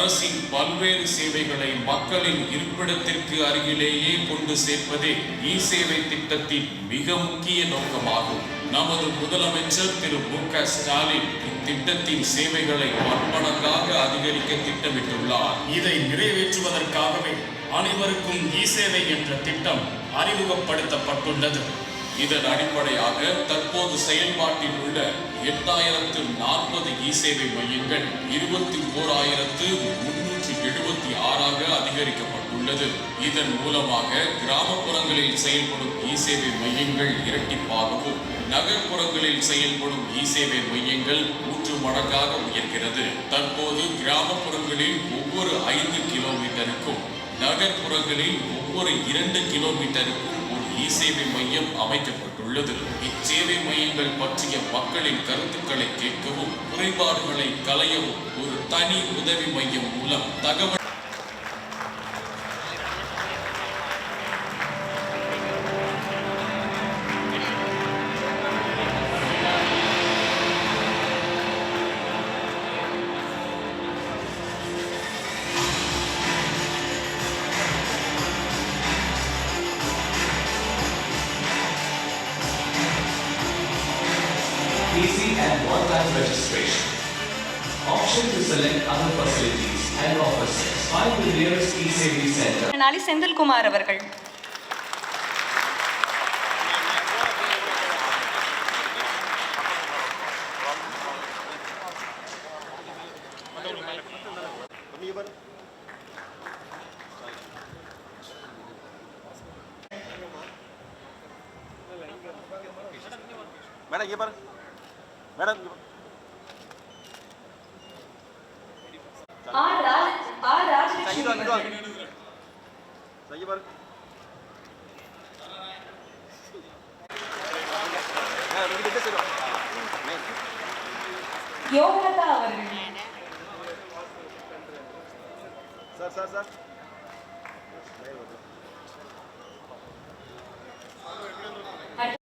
அரசின் பல்வேறு சேவைகளை மக்களின் இருப்பிடத்திற்கு அருகிலேயே கொண்டு சேர்ப்பதே இ-சேவை திட்டத்தின் மிக முக்கிய நோக்கமாகும். நமது முதலமைச்சர் திரு மு.க. ஸ்டாலின் இத்திட்டத்தின் சேவைகளை பன்மடங்காக அதிகரிக்க திட்டமிட்டுள்ளார். இதை நிறைவேற்றுவதற்காகவே அனைவருக்கும் இ-சேவை என்ற திட்டம் அறிமுகப்படுத்தப்பட்டுள்ளது. இதன் அடிப்படையாக தற்போது செயல்பாட்டில் உள்ள 8040 இ-சேவை மையங்கள் 21376 அதிகரிக்கப்பட்டுள்ளது. இதன் மூலமாக கிராமப்புறங்களில் செயல்படும் இ-சேவை மையங்கள் இரட்டிப்பாகவும், நகர்ப்புறங்களில் செயல்படும் இ-சேவை மையங்கள் 3 மடங்காக உயர்கிறது. தற்போது கிராமப்புறங்களில் ஒவ்வொரு 5 கிலோமீட்டருக்கும், நகர்ப்புறங்களில் ஒவ்வொரு 2 கிலோமீட்டருக்கும் இ-சேவை மையம் அமைக்கப்பட்டுள்ளது. இச்சேவை மையங்கள் பற்றிய மக்களின் கருத்துக்களை கேட்கவும், குறைபாடுகளை களையவும் ஒரு தனி உதவி மையம் மூலம் தகவல் easy and one-time registration. Option to select other facilities and offices. Find the nearest e-saving center. நாளி செந்தில்குமார் அவர்கள். मैडम ये पर मैडम राजलक्ष्मी सही पर யோகலதா அவர்கள். सर